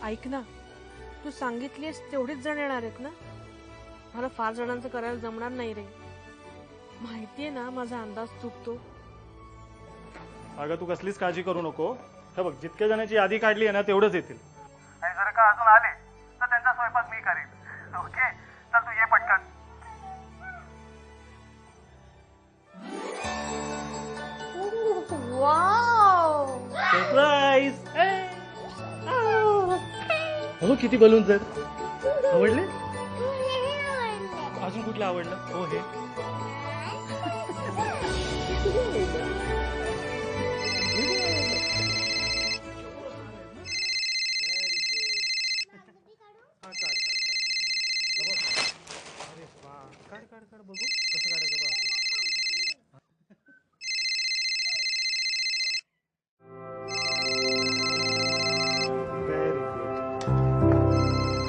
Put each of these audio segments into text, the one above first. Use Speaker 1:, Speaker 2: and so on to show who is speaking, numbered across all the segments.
Speaker 1: ऐक ना, तू सांगितलीस तेवढीच जण येणार आहेत ना? मला फार जणांचं करायला जमणार नाही रे. माहितीये ना माझा अंदाज चुकतो.
Speaker 2: अगं तू कसलीच काळजी करू नको. हे बघ, जितक्या जणांची यादी काढली आहे ना तेवढंच येतील.
Speaker 3: आणि जर का अजून आले तर त्यांचा स्वयंपाक मी करेन. ओके, चल तू ये पटकन.
Speaker 1: Wow,
Speaker 2: surprise. हो, किती बलून्स आहेत. आवडले? अजून कुठलं आवडलं? हो, हे काढ बघू कसं काढायचं बघ.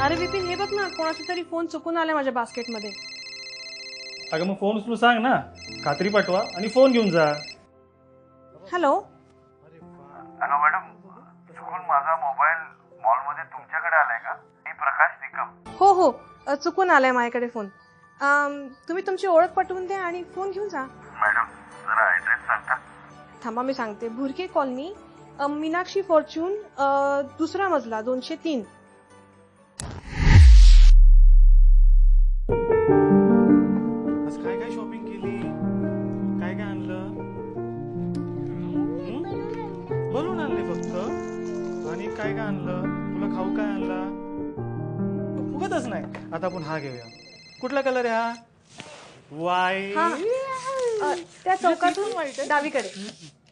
Speaker 1: अरे विपिन, हे बघ ना, कोणाचा तरी फोन चुकून आलाय माझ्या बास्केटमध्ये.
Speaker 2: अगं मग फोन उचलू सांग ना. खात्री पाठवा आणि फोन घेऊन जा.
Speaker 1: हॅलो.
Speaker 3: हॅलो मॅडम, चुकून माझा मोबाईल मॉलमध्ये तुमच्याकडे आलाय का? मी प्रकाश निकम.
Speaker 1: हो हो, चुकून आलाय माझ्याकडे फोन. तुम्ही तुमची ओळख पटवून द्या आणि फोन घेऊन जा.
Speaker 3: मॅडम जरा ऍड्रेस सांगता?
Speaker 1: थांबा, मी सांगते. भुरके कॉलनी, मीनाक्षी फॉर्च्यून, दुसरा मजला, 203.
Speaker 2: आज काय काय शॉपिंग केली? काय काय आणलं? बलून आणले फक्त. आणि काय काय आणलं? तुला खाऊ काय आणला? फुगतच नाही. आता आपण हा घेऊया. कुठला कलर आहे हा? वाईट.
Speaker 1: त्या चौकातून डावीकडे.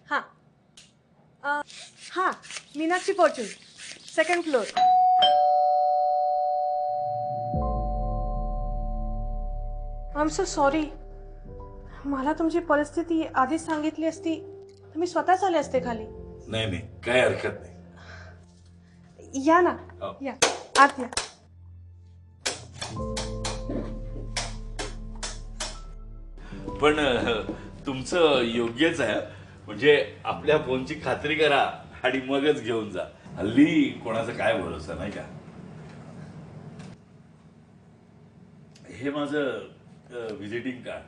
Speaker 1: हा हा, Meenakshi fortune, 2nd floor. I am so sorry. मला तुमची परिस्थिती आधीच सांगितली असती तर मी स्वतःच आले असते खाली.
Speaker 4: नाही नाही, काय हरकत नाही.
Speaker 1: या ना, या आत या.
Speaker 4: पण तुमचं योग्यच आहे. म्हणजे आपल्या फोनची खात्री करा आणि मगच घेऊन जा. हल्ली कोणाचा काय भरोसा, नाही का? हे माझं व्हिजिटिंग कार्ड.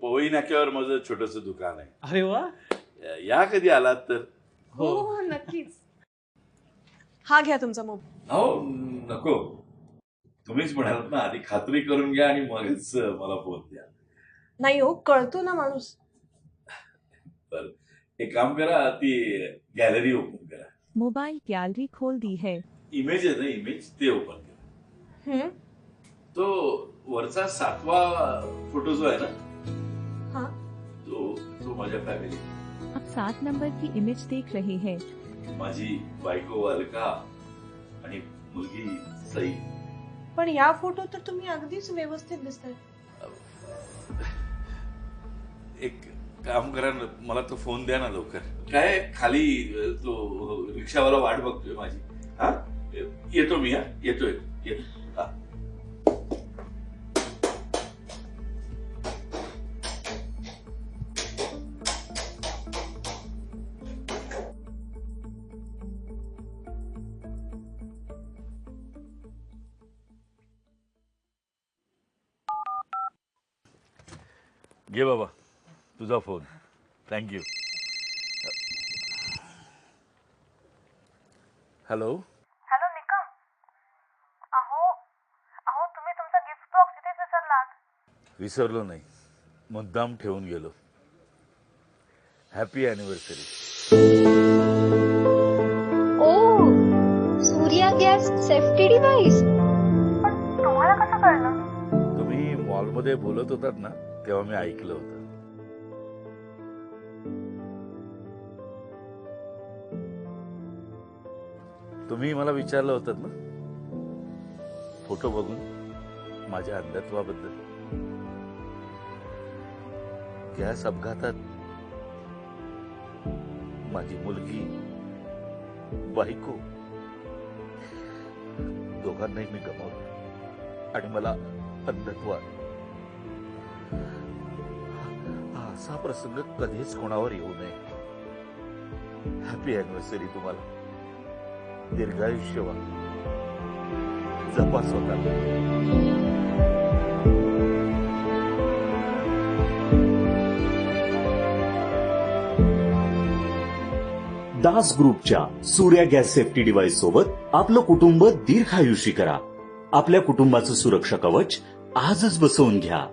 Speaker 4: पवई नाक्यावर माझं छोटस दुकान आहे.
Speaker 2: अरे वा.
Speaker 4: या कधी आलात तर.
Speaker 1: हो नक्कीच. हा घ्या तुमचा मोबाईल.
Speaker 4: हो, नको. तुम्हीच म्हणालात ना, आधी खात्री करून घ्या आणि मगच मला फोन द्या.
Speaker 1: नाही हो, कळतो ना माणूस.
Speaker 4: तर एक काम करा, ती गॅलरी ओपन करा.
Speaker 5: मोबाइल गैलरी खोल दी है.
Speaker 4: इमेज आहे ना, इमेज ते ओपन करा. तो वरचा 7वा फोटो जो आहे ना,
Speaker 1: हाँ,
Speaker 4: तो माझ्या फॅमिली.
Speaker 5: आप 7 नंबर की इमेज देख रहे हैं.
Speaker 4: माझी बायको अलका आणि मुलगी सई.
Speaker 1: पण या फोटो तर तुम्ही अगदीच व्यवस्थित दिसताय.
Speaker 4: एक काम करा ना, मला तो फोन द्या ना लवकर. काय खाली तो रिक्षावाला वाट बघतोय माझी. हा, येतो मी. हा, येतोय. हा. घे बाबा तुझा phone. Thank you. Hello.
Speaker 6: Hello Nikam. अहो तुम्ही तुमचा गिफ्ट बॉक्स इथेच विसरलात.
Speaker 4: विसरलो नाही, मुद्दाम ठेवून गेलो. Happy anniversary.
Speaker 7: ओ, सूर्या गॅस सेफ्टी डिव्हाइस.
Speaker 6: पण तुम्हाला कसं कळलं?
Speaker 4: तुम्ही मॉलमध्ये बोलत होतात ना, तेव्हा मी ऐकलं होतं. तुम्ही मला विचारलं होतं ना फोटो बघून माझ्या अंधत्वाबद्दल. गॅस अपघातात माझी मुलगी, बायको दोघांनाही मी गमावलं आणि मला अंधत्व आलं. हा असा प्रसंग कधीच कोणावर येऊ नये हॅपी अॅनिव्हर्सरी तुम्हाला. दीर्घायुष्य व्हा. जपा स्वतःला.
Speaker 8: दास ग्रुपच्या सूर्या गॅस सेफ्टी डिव्हाइस सोबत आपलं कुटुंब दीर्घायुषी करा. आपल्या कुटुंबाचं सुरक्षा कवच आजच बसवून घ्या.